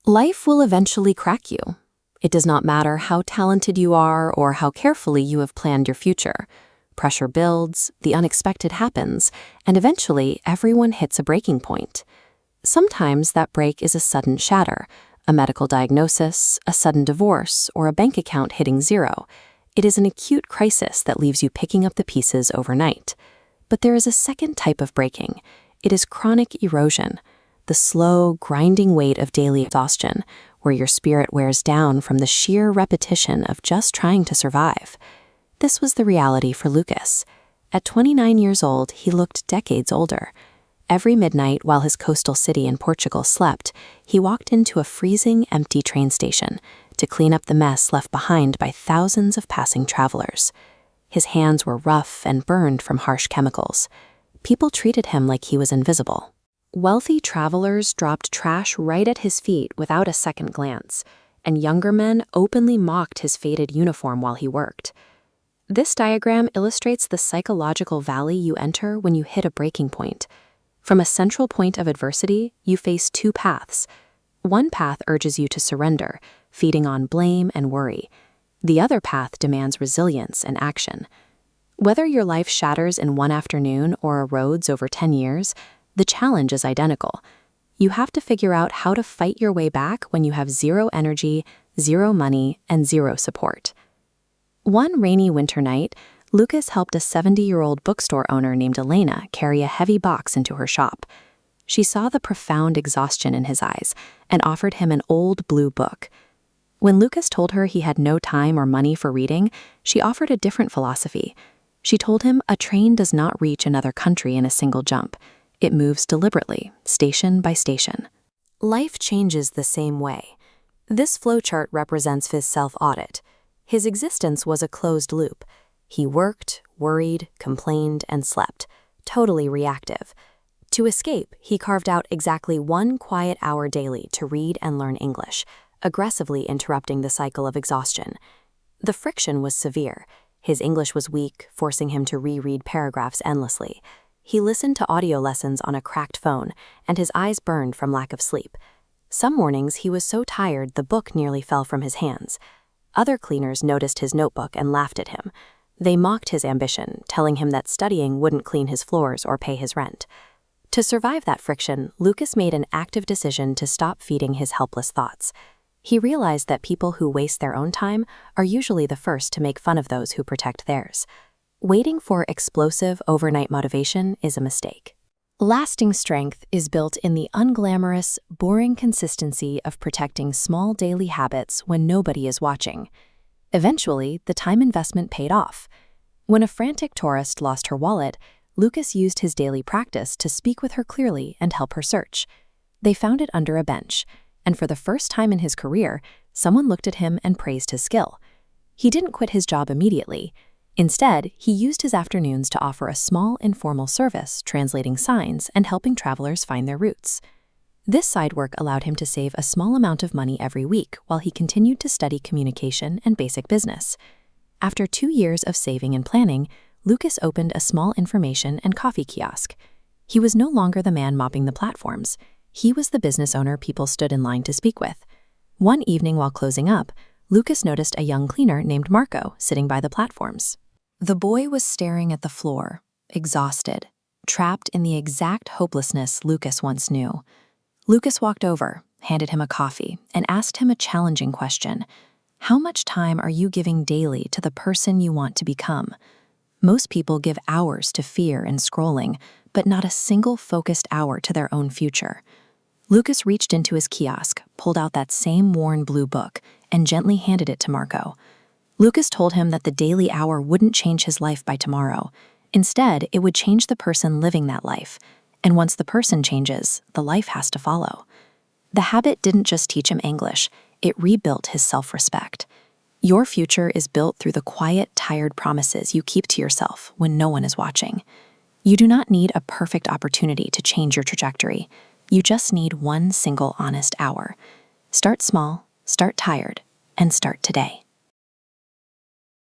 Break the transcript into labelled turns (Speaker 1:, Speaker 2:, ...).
Speaker 1: Life will eventually crack you. It does not matter how talented you are or how carefully you have planned your future. Pressure builds, the unexpected happens, and eventually everyone hits a breaking point. Sometimes that break is a sudden shatter, a medical diagnosis, a sudden divorce, or a bank account hitting zero. It is an acute crisis that leaves you picking up the pieces overnight. But there is a second type of breaking. It is chronic erosion, the slow, grinding weight of daily exhaustion, where your spirit wears down from the sheer repetition of just trying to survive. This was the reality for Lucas. At 29 years old, he looked decades older. Every midnight, while his coastal city in Portugal slept, he walked into a freezing, empty train station to clean up the mess left behind by thousands of passing travelers. His hands were rough and burned from harsh chemicals. People treated him like he was invisible. Wealthy travelers dropped trash right at his feet without a second glance, and younger men openly mocked his faded uniform while he worked. This diagram illustrates the psychological valley you enter when you hit a breaking point. From a central point of adversity, you face two paths. One path urges you to surrender, feeding on blame and worry. The other path demands resilience and action. Whether your life shatters in one afternoon or erodes over 10 years, the challenge is identical. You have to figure out how to fight your way back when you have zero energy, zero money, and zero support. One rainy winter night, Lucas helped a 70-year-old bookstore owner named Elena carry a heavy box into her shop. She saw the profound exhaustion in his eyes and offered him an old blue book. When Lucas told her he had no time or money for reading, she offered a different philosophy. She told him a train does not reach another country in a single jump. It moves deliberately, station by station. Life changes the same way. This flowchart represents his self-audit. His existence was a closed loop. He worked, worried, complained, and slept, totally reactive. To escape, he carved out exactly 1 quiet hour daily to read and learn English, aggressively interrupting the cycle of exhaustion. The friction was severe. His English was weak, forcing him to reread paragraphs endlessly. He listened to audio lessons on a cracked phone, and his eyes burned from lack of sleep. Some mornings he was so tired the book nearly fell from his hands. Other cleaners noticed his notebook and laughed at him. They mocked his ambition, telling him that studying wouldn't clean his floors or pay his rent. To survive that friction, Lucas made an active decision to stop feeding his helpless thoughts. He realized that people who waste their own time are usually the first to make fun of those who protect theirs. Waiting for explosive overnight motivation is a mistake. Lasting strength is built in the unglamorous, boring consistency of protecting small daily habits when nobody is watching. Eventually, the time investment paid off. When a frantic tourist lost her wallet, Lucas used his daily practice to speak with her clearly and help her search. They found it under a bench, and for the first time in his career, someone looked at him and praised his skill. He didn't quit his job immediately. Instead, he used his afternoons to offer a small, informal service, translating signs and helping travelers find their routes. This side work allowed him to save a small amount of money every week while he continued to study communication and basic business. After 2 years of saving and planning, Lucas opened a small information and coffee kiosk. He was no longer the man mopping the platforms. He was the business owner people stood in line to speak with. One evening while closing up, Lucas noticed a young cleaner named Marco sitting by the platforms. The boy was staring at the floor, exhausted, trapped in the exact hopelessness Lucas once knew. Lucas walked over, handed him a coffee, and asked him a challenging question. How much time are you giving daily to the person you want to become? Most people give hours to fear and scrolling, but not a single focused hour to their own future. Lucas reached into his kiosk, pulled out that same worn blue book, and gently handed it to Marco. Lucas told him that the daily hour wouldn't change his life by tomorrow. Instead, it would change the person living that life. And once the person changes, the life has to follow. The habit didn't just teach him English, it rebuilt his self-respect. Your future is built through the quiet, tired promises you keep to yourself when no one is watching. You do not need a perfect opportunity to change your trajectory. You just need one single honest hour. Start small, start tired, and start today.